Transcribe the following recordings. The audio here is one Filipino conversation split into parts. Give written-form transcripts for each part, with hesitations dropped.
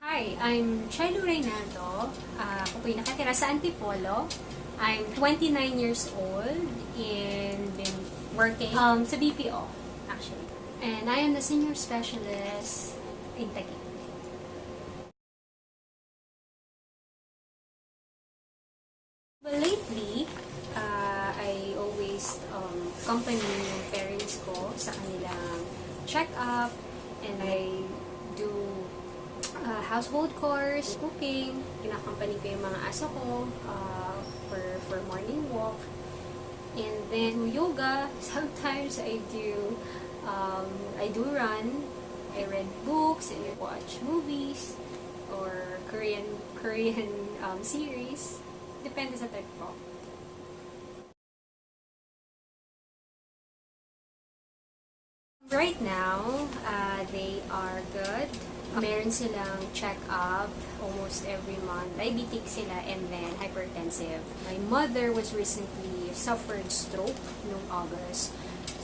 Hi, I'm Chellou Reynaldo. Ako po'y nakatira sa Antipolo. I'm 29 years old and been working sa BPO, actually. And I am the senior specialist in Taguig. But lately, I always accompany yung parents ko sa kanilang check-up, and I do household chores, cooking, kinakampany ko yung mga aso ko for morning walk, and then yoga. Sometimes I do run, I read books, and I watch movies or Korean series. Depende sa type ko. Right now, they are good. Meron silang check-up almost every month. Diabetic sila and then hypertensive. My mother was recently suffered stroke noong August.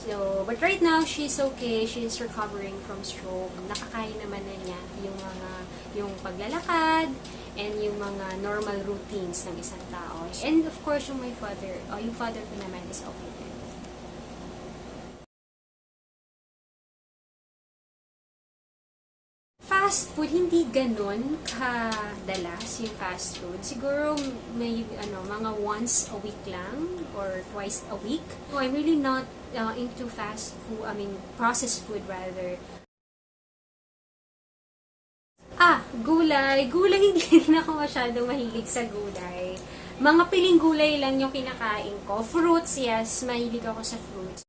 So, but right now, she's okay. She's recovering from stroke. Nakakaya naman na niya yung paglalakad and yung mga normal routines ng isang tao. And of course, yung father ko naman is okay din. Fast food, hindi ganun kadalas yung fast food. Siguro may mga once a week lang or twice a week. So, I'm really not into fast food, processed food rather. Gulay. Gulay, hindi din ako masyadong mahilig sa gulay. Mga piling gulay lang yung kinakain ko. Fruits, yes, mahilig ako sa fruits.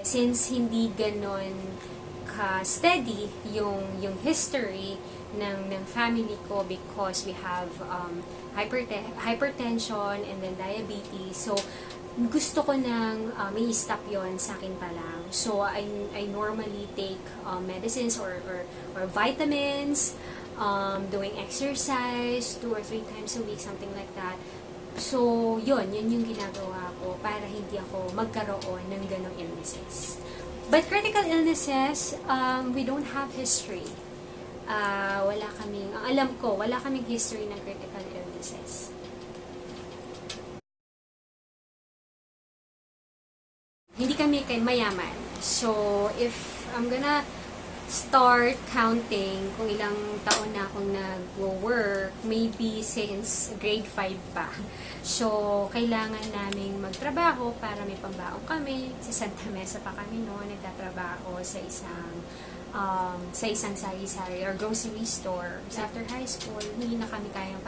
Since hindi ganon ka-steady yung history ng family ko, because we have hypertension and then diabetes. So, gusto ko nang i-stop yon sa akin pa lang. So, I normally take medicines or vitamins, doing exercise 2 or 3 times a week, something like that. So, yun yung ginagawa ko para hindi ako magkaroon ng ganong illnesses. But critical illnesses, we don't have history. Alam ko, wala kaming history ng critical illnesses. Hindi kami mayaman. So, if I'm gonna start counting kung ilang taon na akong nag-work, maybe since grade 5 pa. So, kailangan naming magtrabaho para may pambaon kami. Sa Santa Mesa pa kami noon, nagtatrabaho sa isang sari-sari or grocery store. So, after high school, hindi na kami kayang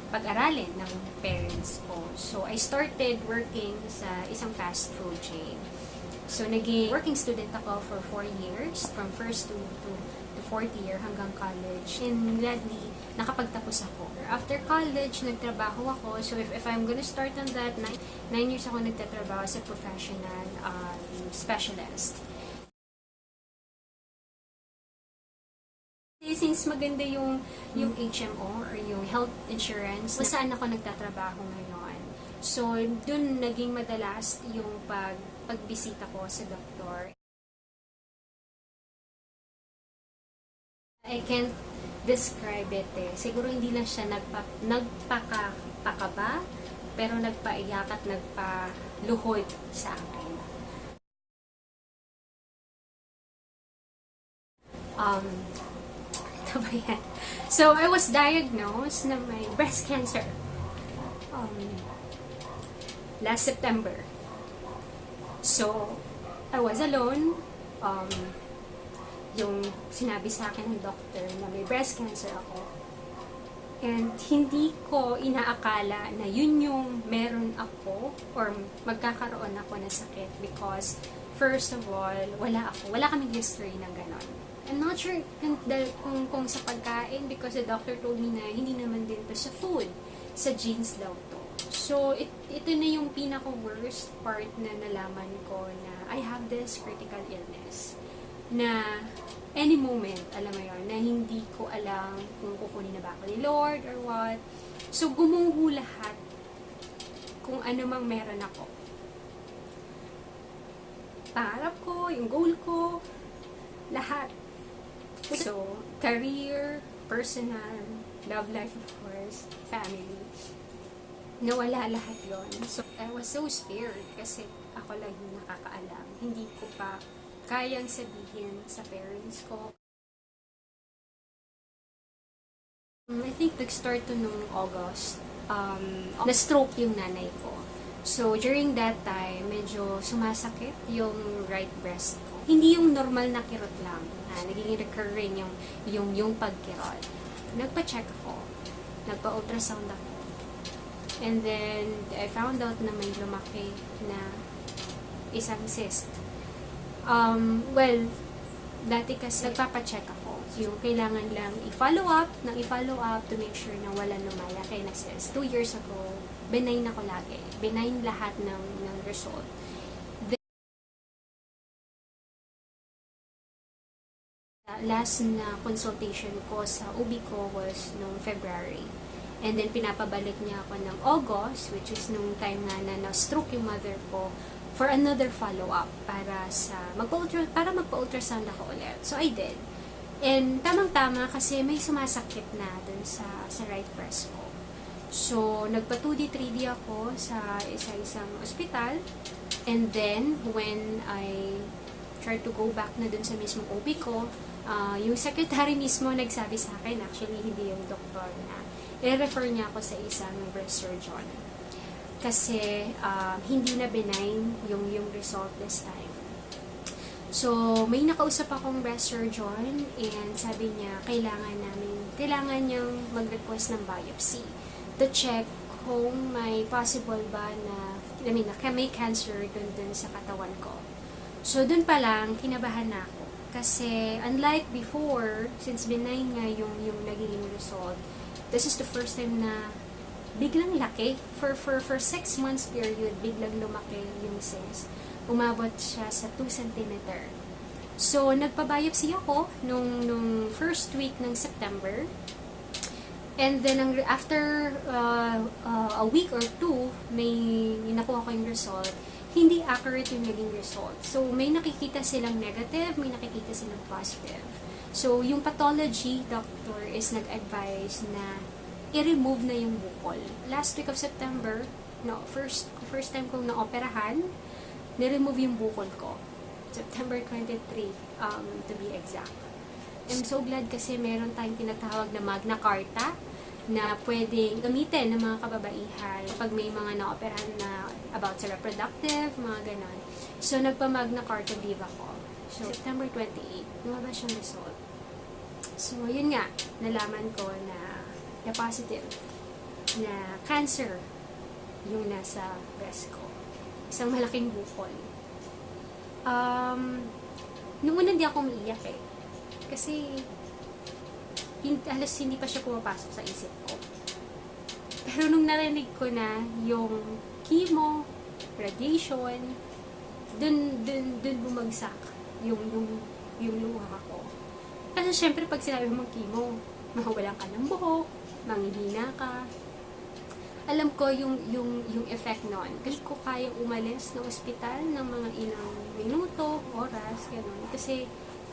pag-aralin ng parents ko. So, I started working sa isang fast food chain. So, naging working student ako for 4 years, from first to fourth year hanggang college. And gladly, nakapagtapos ako. After college, nagtrabaho ako. So, if I'm gonna start on that, 9 years ako nagtatrabaho sa professional specialist. Since maganda yung HMO or yung health insurance, saan ako nagtatrabaho ngayon. So, dun naging madalas yung pagbisita ko sa doktor. I can't describe it eh. Siguro hindi lang siya nagpakaba, pero nagpaiyak at nagpaluhod sa akin. Ito ba yan? So, I was diagnosed na may breast cancer last September. So, I was alone. Yung sinabi sa akin ng doctor na may breast cancer ako. And hindi ko inaakala na yun yung meron ako or magkakaroon ako ng sakit, because first of all, wala kaming history ng ganon. I'm not sure kung sa pagkain, because the doctor told me na hindi naman din to sa food, sa genes daw to. So, ito na yung pinaka-worst part na nalaman ko na I have this critical illness. Na any moment, alam mo yun, na hindi ko alam kung kukunin na ba ako ni Lord or what. So, gumuho lahat kung ano mang meron ako. Pangarap ko, yung goal ko, Lahat. So, career, personal, love life of course, family. Nawala lahat yon. So, I was so scared kasi ako lang yung nakakaalam. Hindi ko pa kayang sabihin sa parents ko. I think nag-start to nung August. Na-stroke yung nanay ko. So, during that time, medyo sumasakit yung right breast ko. Hindi yung normal na kirot lang. Naging recurring yung pagkirot. Nagpa-check ako. Nagpa-ultrasound ako. And then, I found out na may lumaki na isang cyst. Well, dati kasi nagpapacheck ako. Yung kailangan lang i-follow up to make sure na wala lumalaki na cyst. 2 years ago, benign ako lagi. Benign lahat ng result. Last na consultation ko sa OB ko was noong February. And then, pinapabalik niya ako ng August, which is nung time na na-stroke yung mother ko, for another follow-up para magpa-ultrasound ako ulit. So, I did. And tamang-tama kasi may sumasakit na dun sa right breast ko. So, nagpa 2D, 3D ako sa isang ospital. And then, when I tried to go back na dun sa mismong OB ko, yung secretary mismo nagsabi sa akin, actually hindi yung doktor, na i-refer niya ako sa isang breast surgeon. Kasi hindi na benign yung result this time. So, may nakausap akong breast surgeon and sabi niya, kailangan niyang mag-request ng biopsy to check kung may possible ba na may cancer dun sa katawan ko. So, dun pa lang, kinabahan na ako. Kasi, unlike before, since benign nga yung naging result, this is the first time na biglang laki. For 6 months period, biglang lumaki yung cyst. Umabot siya sa 2 cm. So, nagpa-biopsy ako nung first week ng September. And then, after a week or 2, may nakuha ko yung result. Hindi accurate yung naging result. So, may nakikita silang negative, may nakikita silang positive. So, yung pathology doctor is nag-advise na i-remove na yung bukol. Last week of September, first time kong naoperahan, ni-remove yung bukol ko. September 23, to be exact. I'm so glad kasi meron tayong tinatawag na Magna Carta na pwedeng gamitin ng mga kababaihan pag may mga naoperahan na about sa reproductive, mga ganon. So, nagpa-Magna Carta leave ako. So, September 28, lumabas yung result. So, yun nga, nalaman ko na positive na cancer yung nasa breast ko. Isang malaking bukol. Noong una di ako umiiyak eh. Kasi, halos hindi pa siya pumapasok sa isip ko. Pero nung narinig ko na yung chemo, radiation, dun bumagsak yung luha ko. Kasi syempre pag sinabi mong chemo, mawawalan ka ng buhok, manghihina ka. Alam ko yung effect nun. Kasi ko kayang umalis ng ospital ng mga ilang minuto, oras, gano'n. Kasi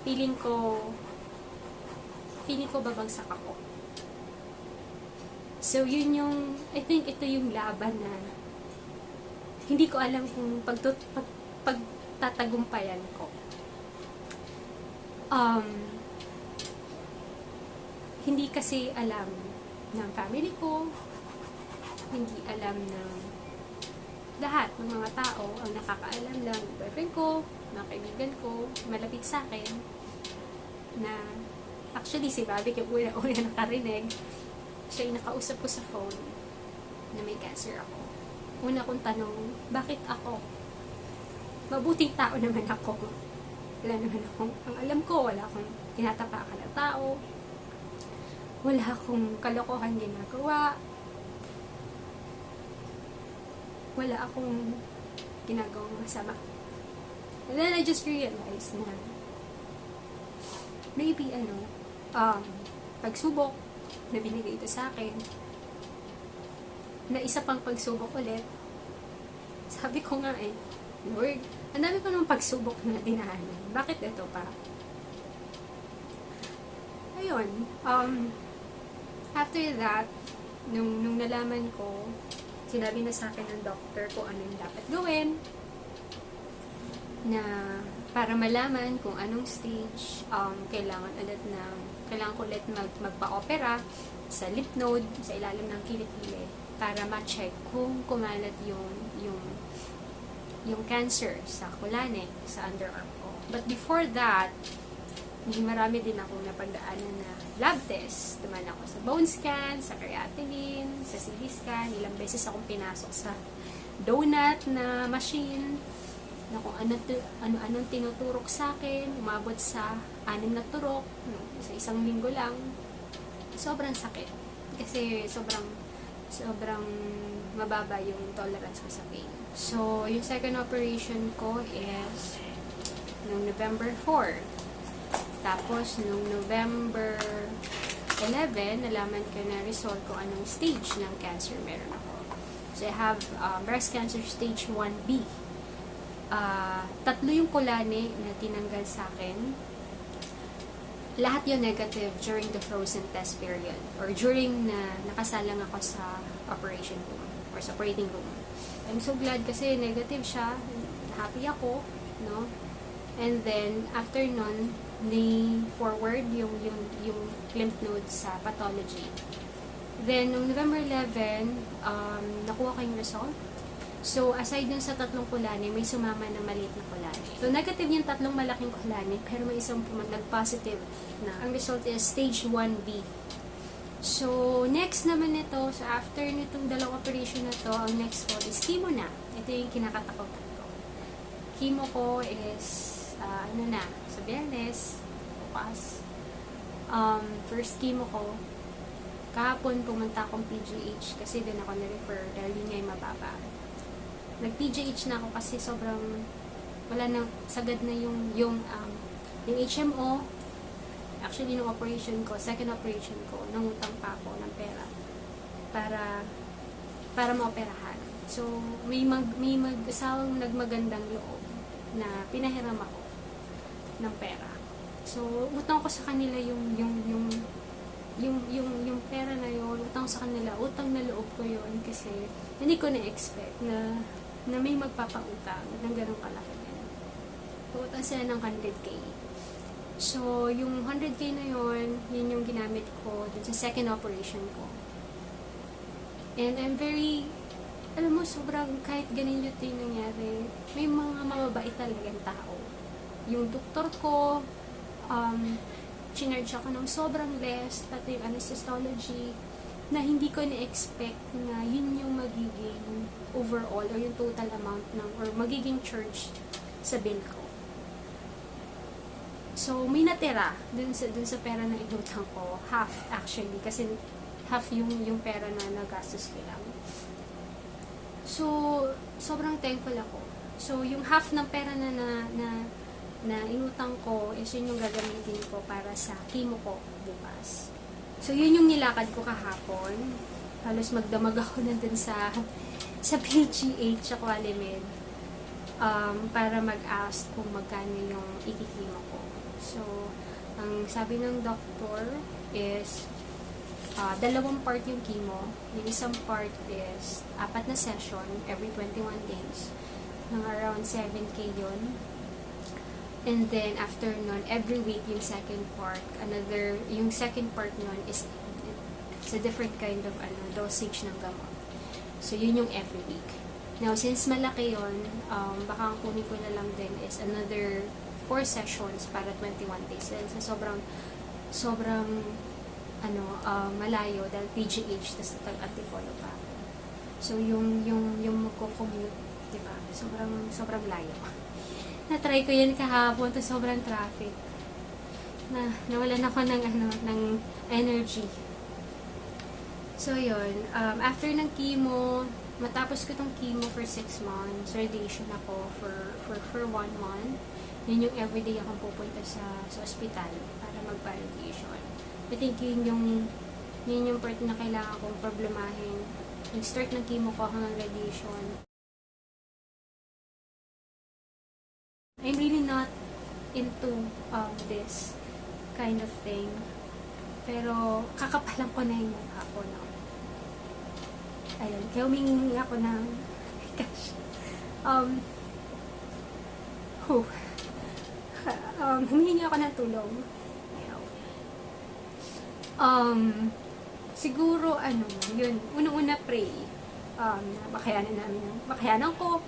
feeling ko babagsak ako. So, yun I think ito yung laban na hindi ko alam kung pagtatagumpayan ko. Hindi kasi alam ng family ko, hindi alam ng lahat ng mga tao. Ang nakakaalam lang, boyfriend ko, mga kaibigan ko, malapit sa akin, na actually si Bobby yung una nakarinig, siya yung nakausap ko sa phone na may cancer ako. Una kong tanong, bakit ako? Mabuting tao naman ako. Wala naman akong, ang alam ko, wala akong tinatapakan na tao. Wala akong kalokohan ginagawa. Wala akong ginagawang masama. And then I just realized na maybe pagsubok na binigay ito sa akin, na isa pang pagsubok ulit. Sabi ko nga Lord, ang dami ko ng pagsubok na dinaanan. Bakit ito pa? ayun, after that, nung nalaman ko, sinabi na sa akin ng doctor kung ano yung dapat gawin, na para malaman kung anong stage, kailangan ko ulit magpa-opera sa lymph node, sa ilalim ng kilikili, para ma-check kung kumalat yung cancer sa kulane, sa underarm ko. But before that, marami din ako napagdaanan na lab test. Duman ako sa bone scan, sa creatinine, sa CT scan. Ilang beses akong pinasok sa donut na machine na kung anong tinuturok sa akin. Umabot sa 6 na turok sa isang linggo lang. Sobrang sakit. Kasi sobrang mababa yung tolerance ko sa pain. So, yung second operation ko is noong November 4. Tapos, noong November 11, nalaman ko na result ko anong stage ng cancer meron ako. So, I have breast cancer stage 1B. 3 yung kulane na tinanggal sa akin. Lahat yung negative during the frozen test period or during na nakasalang ako sa operation room or sa operating room. I'm so glad kasi negative siya. Happy ako, no? And then, after nun, ni-forward yung lymph node sa pathology. Then, noong November 11, nakuha ko yung result. So, aside dun sa 3 kulane, may sumama na maliit na kulane. So, negative yung 3 malaking kulane, pero may isang nag-positive na. Ang result is stage 1B. So, next naman ito, so after nitong 2 operation na to, ang next ko is chemo na. Ito yung kinakatakutan ko. Chemo ko is, sa Biyernes, bukas. First chemo ko, kahapon pumunta akong PGH kasi doon ako na-refer dahil yun nga yung mababa. Nag-PGH na ako kasi sobrang wala na, sagad na yung HMO. Actually, nung operation ko, second operation ko, nangutang pa ako ng pera para maoperahan. So, may mag-asawang nagmagandang loob na pinahiram ako ng pera. So, utang ko sa kanila yung pera na yun, utang sa kanila, utang na loob ko yun kasi hindi ko na-expect na may magpapautang ng ganong kalaki din. Utang sila ng 100K. So, yung 100K na yun yung ginamit ko dun sa second operation ko. And I'm very, alam mo, sobrang kahit ganun yung nangyari, may mga mababait talagang tao. Yung doktor ko, chinarge ako ng sobrang less, pati yung anesthesiology, na hindi ko na-expect na yun yung magiging overall or yung total amount or magiging charge sa bill ko. So, may natira dun sa pera na inutang ko. Half, actually. Kasi half yung pera na nagastos ko lang. So, sobrang thankful ako. So, yung half ng pera na inutang ko is yun yung gagamitin ko para sa chemo ko bukas. So, yun yung nilakad ko kahapon. Halos magdamag ako nandun sa PGH sa Qualimed para mag-ask kung magkano yung ikikimo ko. So, ang sabi ng doktor is 2 part yung chemo. Yung isang part is 4 na session every 21 days. Ng around 7K yun. And then, after nun, every week yung second part. Yung second part nun is it's a different kind of dosage ng gamot. So, yun yung every week. Now, since malaki yun, baka ang kunin ko na lang din is another 4 sessions para 21 days. So, sobrang malayo dahil PGH tas tag-antipolo pa. So, yung magko-commute, diba? Sobrang layo. Na-try ko yan kahapon, to sobrang traffic. Nawalan ako ng energy. So, yun. After ng chemo, matapos ko tong chemo for 6 months, radiation ako for 1 month. Yun yung everyday akong pupunta sa ospital para magpa-radiation. I think yun yung part na kailangan kong problemahin. Yung start ng chemo ko hanggang radiation. I'm really not into this kind of thing. Pero kakapalan ko na yung mukha ko, no? Ayun, kaya humingi ako ng gosh. Whew. Humingi ako ng tulong. Siguro, yun, unang-una pray. Na makayanan ko,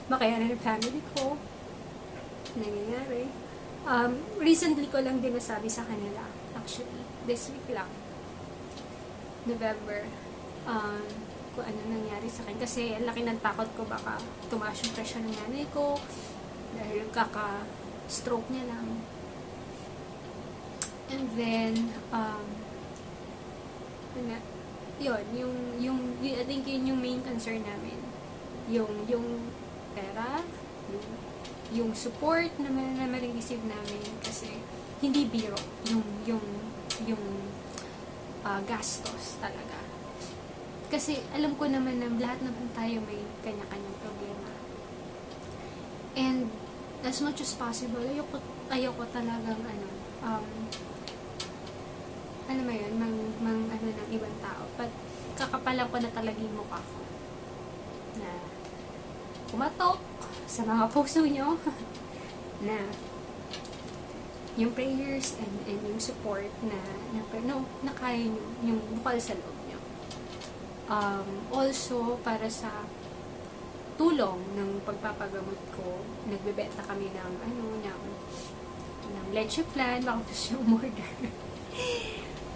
makayanan ng family ko, nangyayari. Recently ko lang din nasabi sa kanila, actually, this week lang, November, kung ano nangyari sa akin. Kasi ang laki ng takot ko, baka tumaas yung pressure ng nanay ko, dahil kaka-stroke niya lang. And then, I think yun yung main concern namin. Yung pera, yung support na ma-receive namin, kasi hindi biro yung gastos talaga. Kasi alam ko naman na lahat naman tayo may kanya-kanyang problema. And as much as possible, ayoko talagang ano mo yun, ng ibang tao. But, kakapalan ko na talaga yung mukha ko. Na, kumatok sa mga puso nyo. Na, yung prayers and yung support na kaya nyo, yung bukal sa loob nyo. Also, para sa tulong ng pagpapagamot ko, nagbebenta kami ng leche flan, baka gusto yung umorder.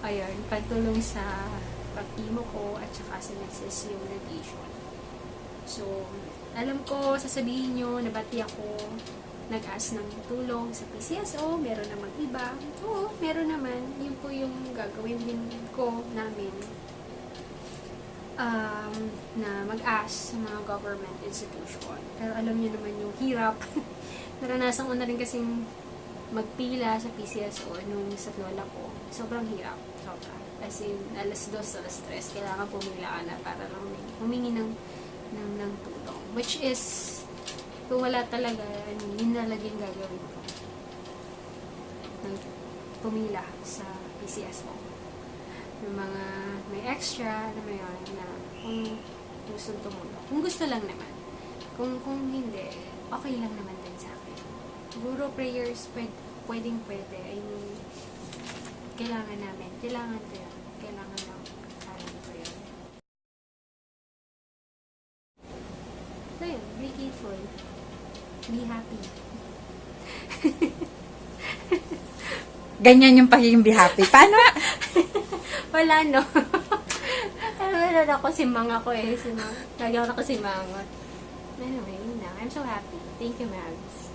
Ayun, pantulong sa pagtimo ko at saka sa nexus yung radiation. So, alam ko, sasabihin nyo, nabati ako, nag-ask ng tulong sa PCSO, meron namang iba. Oo, meron naman. Yun po yung gagawin din ko namin na mag-ask sa mga government institution. Pero alam nyo naman yung hirap. Naranasan ko na rin kasing magpila sa PCSO nung sa lola ko. Sobrang hirap. Sobra. As in, alas 2, alas 3, kailangan pumila ka na para lang humingi ng tulong. Which is, kung wala talaga, yun na laging gagawin ko. Pumila sa PCSO. Yung mga may extra na may na kung gusto tumulong. Kung gusto lang naman. Kung hindi, okay lang naman din sa akin. Siguro prayers, pwedeng. I mean, kailangan namin. Kailangan ko yun. Kailangan lang. Kailangan ko yun. So yun, be grateful. Be happy. Ganyan yung pagiging be happy. Paano? Wala, no? Meron ako si Mang ako eh. Lagi ako si Mang. Anyway, yun na. I'm so happy. Thank you, Mags.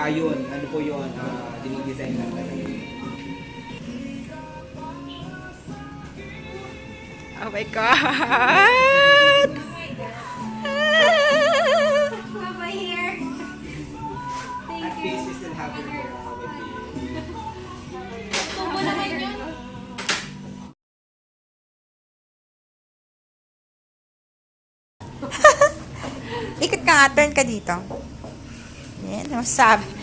Yun. Ano po yun? Dinidesign lang talaga. Oh my God! Papa here. At least we still have it here with you. Tumbo naman yun. Ikot ka nga, turn ka dito. Yan, masabi.